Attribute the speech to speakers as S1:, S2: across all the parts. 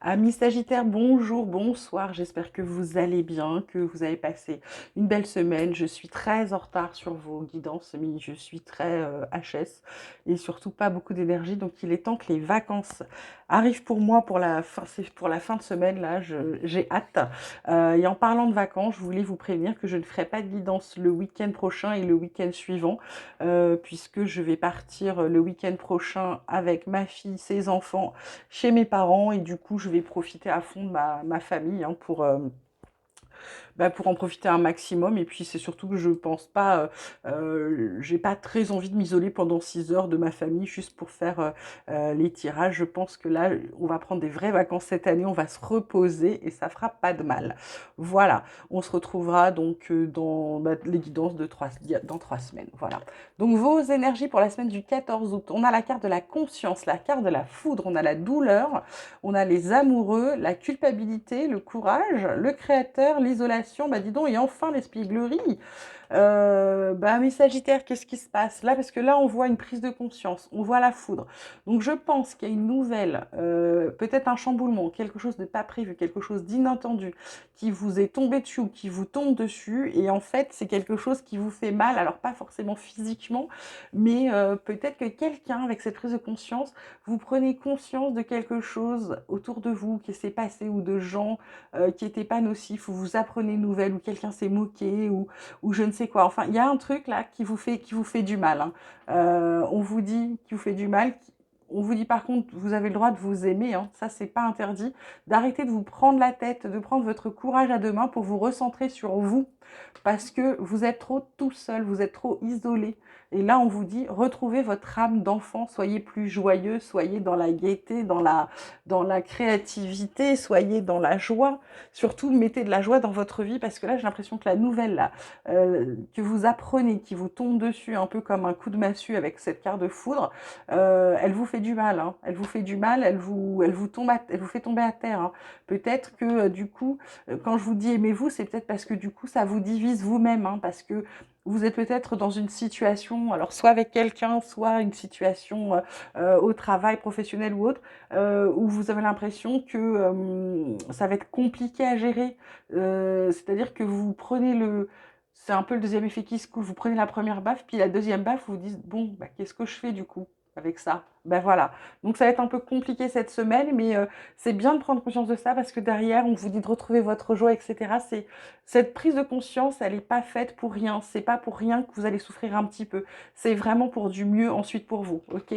S1: Amis Sagittaires, bonjour, bonsoir, j'espère que vous allez bien, que vous avez passé une belle semaine. Je suis très en retard sur vos guidances, mais je suis très HS et surtout pas beaucoup d'énergie, donc il est temps que les vacances arrivent pour moi pour la fin, c'est pour la fin de semaine, là, j'ai hâte. Et en parlant de vacances, je voulais vous prévenir que je ne ferai pas de guidance le week-end prochain et le week-end suivant, puisque je vais partir le week-end prochain avec ma fille, ses enfants, chez mes parents et du coup je vais profiter à fond de ma famille hein, pour en profiter un maximum. Et puis c'est surtout que je pense pas, j'ai pas très envie de m'isoler pendant 6 heures de ma famille juste pour faire les tirages. Je pense que là, on va prendre des vraies vacances cette année, on va se reposer et ça fera pas de mal. Voilà, on se retrouvera donc dans les guidances dans 3 semaines. Voilà. Donc vos énergies pour la semaine du 14 août. On a la carte de la conscience, la carte de la foudre, on a la douleur, on a les amoureux, la culpabilité, le courage, le créateur, l'isolation, bah dis donc, et enfin l'espièglerie. Mes Sagittaires, qu'est-ce qui se passe là? Parce que là, on voit une prise de conscience, on voit la foudre. Donc, je pense qu'il y a une nouvelle, peut-être un chamboulement, quelque chose de pas prévu, quelque chose d'inattendu qui vous est tombé dessus ou qui vous tombe dessus. Et en fait, c'est quelque chose qui vous fait mal. Alors, pas forcément physiquement, mais peut-être que quelqu'un, avec cette prise de conscience, vous prenez conscience de quelque chose autour de vous qui s'est passé ou de gens qui n'étaient pas nocifs, ou vous apprenez une nouvelle, ou quelqu'un s'est moqué, ou je ne sais quoi. Enfin, il y a un truc là qui vous fait du mal. Hein. On vous dit qu'il vous fait du mal. On vous dit par contre, vous avez le droit de vous aimer, hein, ça c'est pas interdit, d'arrêter de vous prendre la tête, de prendre votre courage à deux mains pour vous recentrer sur vous, parce que vous êtes trop tout seul, vous êtes trop isolé. Et là, on vous dit, retrouvez votre âme d'enfant, soyez plus joyeux, soyez dans la gaieté, dans la créativité, soyez dans la joie. Surtout, mettez de la joie dans votre vie, parce que là, j'ai l'impression que la nouvelle là, que vous apprenez, qui vous tombe dessus un peu comme un coup de massue avec cette carte de foudre, elle vous fait du mal. Hein. Elle vous fait du mal, elle vous fait tomber à terre. Hein. Peut-être que du coup, quand je vous dis aimez-vous, c'est peut-être parce que du coup, ça vous divise vous-même, hein, parce que vous êtes peut-être dans une situation, alors soit avec quelqu'un, soit une situation au travail, professionnel ou autre, où vous avez l'impression que ça va être compliqué à gérer. C'est-à-dire que vous prenez c'est un peu le deuxième effet qui se coule, vous prenez la première baffe, puis la deuxième baffe, vous vous dites, bon, bah, qu'est-ce que je fais du coup avec ça? Ben voilà. Donc ça va être un peu compliqué cette semaine, mais c'est bien de prendre conscience de ça parce que derrière, on vous dit de retrouver votre joie, etc. Cette prise de conscience, elle n'est pas faite pour rien. C'est pas pour rien que vous allez souffrir un petit peu. C'est vraiment pour du mieux ensuite pour vous, ok?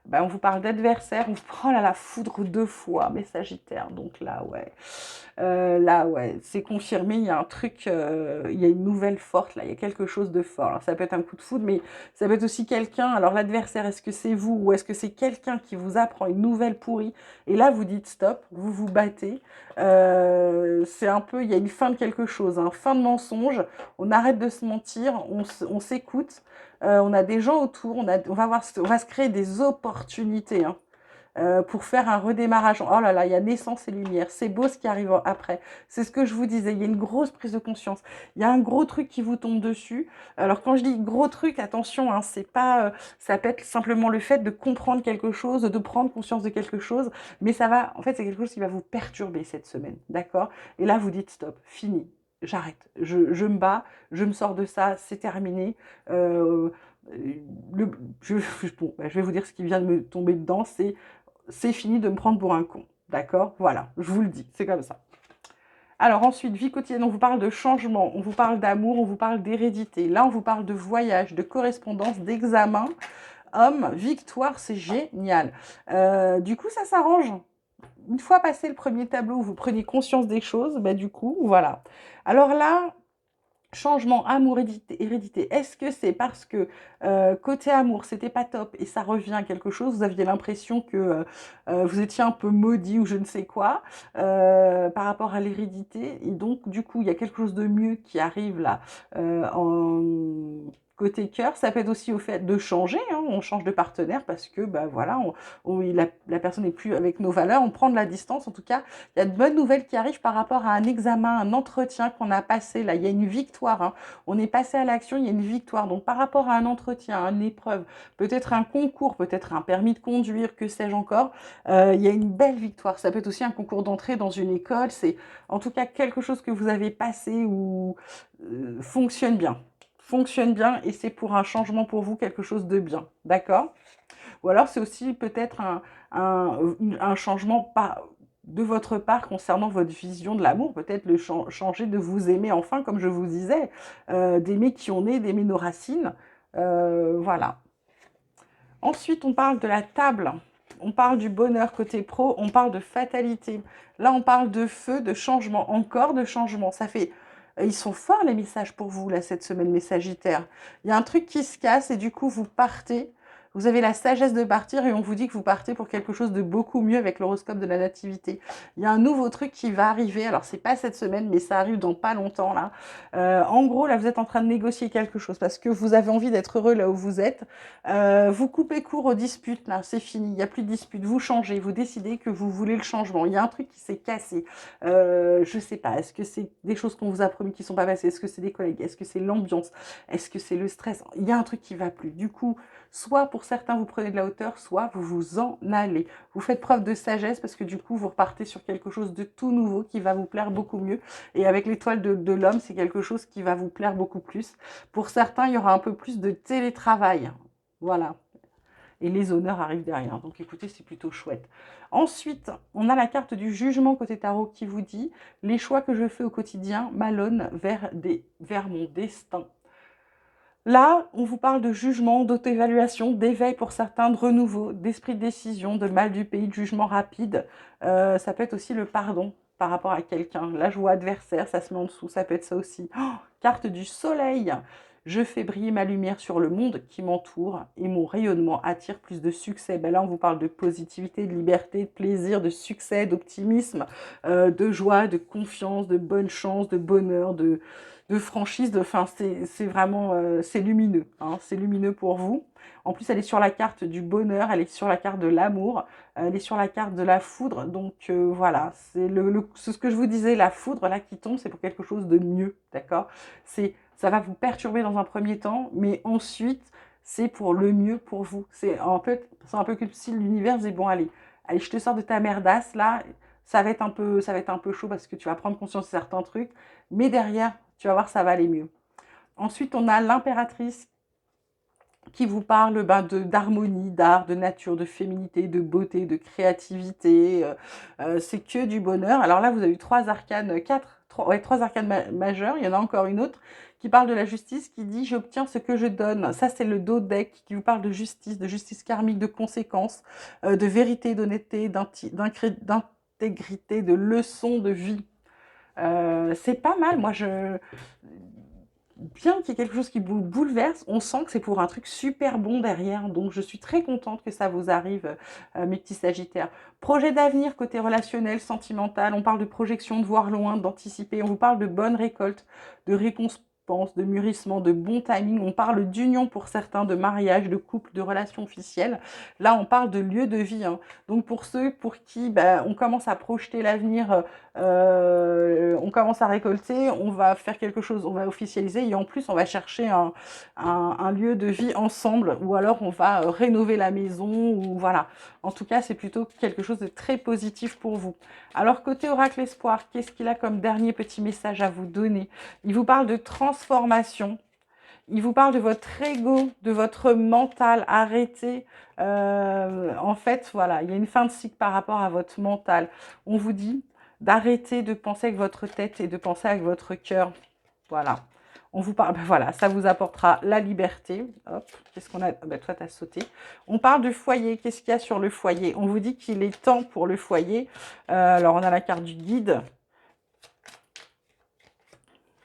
S1: Ben, on vous parle d'adversaire, on vous prend là la foudre 2 fois, mes Sagittaires. Donc là, ouais, c'est confirmé, il y a un truc, il y a une nouvelle forte, là, il y a quelque chose de fort. Alors ça peut être un coup de foudre, mais ça peut être aussi quelqu'un, alors l'adversaire, est-ce que c'est vous ou est-ce que c'est quelqu'un qui vous apprend une nouvelle pourrie et là vous dites stop, vous vous battez. C'est un peu, il y a une fin de quelque chose, hein, fin de mensonge, on arrête de se mentir, on s'écoute, on a des gens autour, on va se créer des opportunités, hein, pour faire un redémarrage. Oh là là, il y a naissance et lumière. C'est beau ce qui arrive après. C'est ce que je vous disais. Il y a une grosse prise de conscience. Il y a un gros truc qui vous tombe dessus. Alors quand je dis gros truc, attention, hein, c'est pas, ça peut être simplement le fait de comprendre quelque chose, de prendre conscience de quelque chose, mais ça va, en fait, c'est quelque chose qui va vous perturber cette semaine, d'accord? Et là, vous dites stop, fini. J'arrête, je me bats, je me sors de ça, c'est terminé. Euh, le, bon, je vais vous dire ce qui vient de me tomber dedans, c'est fini de me prendre pour un con. D'accord? Voilà, je vous le dis, c'est comme ça. Alors ensuite, vie quotidienne, on vous parle de changement, on vous parle d'amour, on vous parle d'hérédité. Là, on vous parle de voyage, de correspondance, d'examen. Homme, victoire, c'est génial. Du coup, ça s'arrange. Une fois passé le premier tableau, vous prenez conscience des choses, bah, du coup, voilà. Alors là, changement, amour, hérédité. Est-ce que c'est parce que côté amour, c'était pas top et ça revient à quelque chose, vous aviez l'impression que vous étiez un peu maudit ou je ne sais quoi par rapport à l'hérédité et donc du coup il y a quelque chose de mieux qui arrive là en côté cœur, ça peut être aussi au fait de changer, hein, on change de partenaire parce que, bah, voilà, la personne n'est plus avec nos valeurs, on prend de la distance. En tout cas, il y a de bonnes nouvelles qui arrivent par rapport à un examen, un entretien qu'on a passé. Là, il y a une victoire, hein. On est passé à l'action, il y a une victoire. Donc, par rapport à un entretien, à une épreuve, peut-être un concours, peut-être un permis de conduire, que sais-je encore, il y a une belle victoire. Ça peut être aussi un concours d'entrée dans une école. C'est en tout cas quelque chose que vous avez passé ou fonctionne bien et c'est pour un changement pour vous, quelque chose de bien, d'accord? Ou alors c'est aussi peut-être un changement de votre part concernant votre vision de l'amour, peut-être changer de vous aimer enfin, comme je vous disais, d'aimer qui on est, d'aimer nos racines, voilà. Ensuite, on parle de la table, on parle du bonheur côté pro, on parle de fatalité. Là, on parle de feu, de changement, encore de changement. Ça fait, ils sont forts les messages pour vous, là, cette semaine, mes Sagittaires. Il y a un truc qui se casse et du coup, vous partez. Vous avez la sagesse de partir et on vous dit que vous partez pour quelque chose de beaucoup mieux avec l'horoscope de la nativité. Il y a un nouveau truc qui va arriver. Alors, c'est pas cette semaine, mais ça arrive dans pas longtemps, là. En gros, là, vous êtes en train de négocier quelque chose parce que vous avez envie d'être heureux là où vous êtes. Vous coupez court aux disputes, là, c'est fini, il n'y a plus de disputes, vous changez, vous décidez que vous voulez le changement. Il y a un truc qui s'est cassé. Je sais pas, est-ce que c'est des choses qu'on vous a promis qui sont pas passées? Est-ce que c'est des collègues? Est-ce que c'est l'ambiance? Est-ce que c'est le stress? Il y a un truc qui va plus. Du coup, soit pour certains, vous prenez de la hauteur, soit vous vous en allez. Vous faites preuve de sagesse parce que du coup, vous repartez sur quelque chose de tout nouveau qui va vous plaire beaucoup mieux. Et avec l'étoile de l'homme, c'est quelque chose qui va vous plaire beaucoup plus. Pour certains, il y aura un peu plus de télétravail. Voilà. Et les honneurs arrivent derrière. Donc écoutez, c'est plutôt chouette. Ensuite, on a la carte du jugement côté tarot qui vous dit « Les choix que je fais au quotidien m'allonnent vers mon destin ». Là, on vous parle de jugement, d'auto-évaluation, d'éveil pour certains, de renouveau, d'esprit de décision, de mal du pays, de jugement rapide. Ça peut être aussi le pardon par rapport à quelqu'un. La joie adversaire, ça se met en dessous, ça peut être ça aussi. Oh, carte du soleil. Je fais briller ma lumière sur le monde qui m'entoure et mon rayonnement attire plus de succès. Ben là, on vous parle de positivité, de liberté, de plaisir, de succès, d'optimisme, de joie, de confiance, de bonne chance, de bonheur, de franchise. Enfin, c'est vraiment, c'est lumineux. Hein, c'est lumineux pour vous. En plus, elle est sur la carte du bonheur, elle est sur la carte de l'amour, elle est sur la carte de la foudre. Donc voilà, c'est ce que je vous disais, la foudre là qui tombe, c'est pour quelque chose de mieux, d'accord? Ça va vous perturber dans un premier temps, mais ensuite, c'est pour le mieux pour vous. C'est un peu comme si l'univers disait, bon, allez, je te sors de ta merdasse, là, ça va être un peu chaud parce que tu vas prendre conscience de certains trucs, mais derrière, tu vas voir, ça va aller mieux. Ensuite, on a l'impératrice qui vous parle d'harmonie, d'art, de nature, de féminité, de beauté, de créativité. C'est que du bonheur. Alors là, vous avez eu trois arcanes majeures. Il y en a encore une autre qui parle de la justice, qui dit « J'obtiens ce que je donne ». Ça, c'est le dos deck qui vous parle de justice karmique, de conséquences, de vérité, d'honnêteté, d'intégrité, de leçons de vie. C'est pas mal. Moi, bien qu'il y ait quelque chose qui vous bouleverse, on sent que c'est pour un truc super bon derrière. Donc, je suis très contente que ça vous arrive, mes petits Sagittaires. Projet d'avenir côté relationnel, sentimental. On parle de projection, de voir loin, d'anticiper. On vous parle de bonne récolte, de récompense, de mûrissement, de bon timing. On parle d'union pour certains, de mariage, de couple, de relations officielles. Là, on parle de lieu de vie. Hein. Donc, pour ceux pour qui on commence à projeter l'avenir, on commence à récolter, on va faire quelque chose, on va officialiser et en plus, on va chercher un lieu de vie ensemble ou alors on va rénover la maison ou voilà. En tout cas, c'est plutôt quelque chose de très positif pour vous. Alors, côté Oracle Espoir, qu'est-ce qu'il a comme dernier petit message à vous donner? Il vous parle de transformation. Il vous parle de votre ego, de votre mental. Arrêtez. En fait, voilà, il y a une fin de cycle par rapport à votre mental. On vous dit d'arrêter de penser avec votre tête et de penser avec votre cœur. Voilà. On vous parle, voilà, ça vous apportera la liberté. Hop, qu'est-ce qu'on a? Toi, tu as sauté. On parle du foyer. Qu'est-ce qu'il y a sur le foyer? On vous dit qu'il est temps pour le foyer. Alors, on a la carte du guide.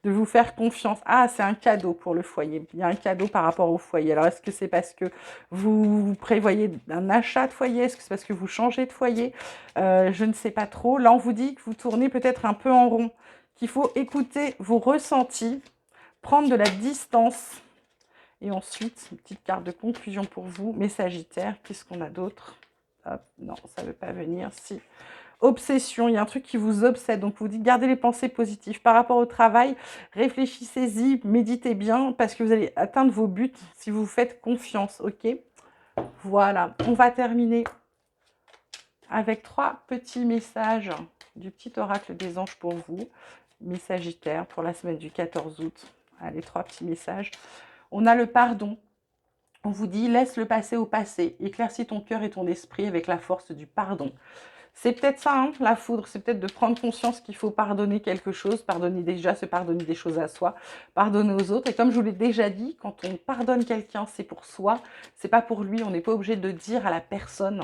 S1: De vous faire confiance. Ah, c'est un cadeau pour le foyer. Il y a un cadeau par rapport au foyer. Alors, est-ce que c'est parce que vous prévoyez un achat de foyer? Est-ce que c'est parce que vous changez de foyer? Je ne sais pas trop. Là, on vous dit que vous tournez peut-être un peu en rond, qu'il faut écouter vos ressentis, prendre de la distance Et ensuite, une petite carte de conclusion pour vous, mes Sagittaires. Qu'est-ce qu'on a d'autre? Hop, non, ça ne veut pas venir. Si. Obsession, il y a un truc qui vous obsède. Donc, vous dites, gardez les pensées positives. Par rapport au travail, réfléchissez-y, méditez bien, parce que vous allez atteindre vos buts si vous faites confiance, ok? Voilà, on va terminer avec 3 petits messages du petit oracle des anges pour vous, mes Sagittaires, pour la semaine du 14 août. Allez, 3 petits messages. On a le pardon. On vous dit, laisse le passé au passé. Éclaircis ton cœur et ton esprit avec la force du pardon. C'est peut-être ça, hein, la foudre. C'est peut-être de prendre conscience qu'il faut pardonner quelque chose. Pardonner déjà, se pardonner des choses à soi. Pardonner aux autres. Et comme je vous l'ai déjà dit, quand on pardonne quelqu'un, c'est pour soi. C'est pas pour lui. On n'est pas obligé de dire à la personne...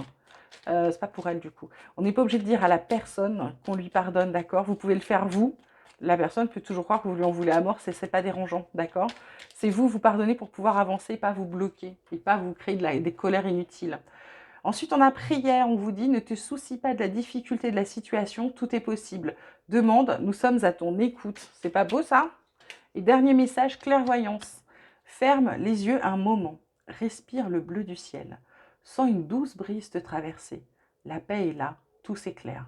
S1: c'est pas pour elle du coup. On n'est pas obligé de dire à la personne qu'on lui pardonne, d'accord? Vous pouvez le faire vous. La personne peut toujours croire que vous lui en voulez à mort, c'est pas dérangeant, d'accord? C'est vous, vous pardonnez pour pouvoir avancer, pas vous bloquer et pas vous créer des colères inutiles. Ensuite, on a prière, on vous dit, ne te soucie pas de la difficulté de la situation, tout est possible. Demande, nous sommes à ton écoute. C'est pas beau ça? Et dernier message, clairvoyance. Ferme les yeux un moment, respire le bleu du ciel. Sens une douce brise te traverser. La paix est là, tout s'éclaire.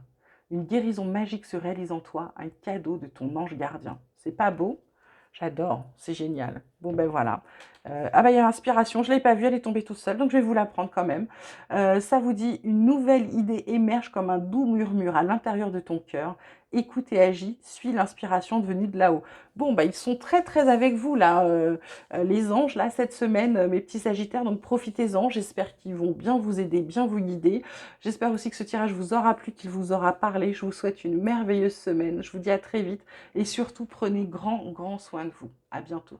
S1: Une guérison magique se réalise en toi, un cadeau de ton ange gardien. C'est pas beau? J'adore, c'est génial. Bon ben voilà. Ah bah il y a l'inspiration, je ne l'ai pas vue, elle est tombée toute seule, donc je vais vous la prendre quand même. Ça vous dit, une nouvelle idée émerge comme un doux murmure à l'intérieur de ton cœur. Écoute et agis, suis l'inspiration venue de là-haut. Bon, bah ils sont très très avec vous là, les anges, là, cette semaine, mes petits Sagittaires, donc profitez-en. J'espère qu'ils vont bien vous aider, bien vous guider. J'espère aussi que ce tirage vous aura plu, qu'il vous aura parlé. Je vous souhaite une merveilleuse semaine. Je vous dis à très vite et surtout, prenez grand soin de vous. À bientôt.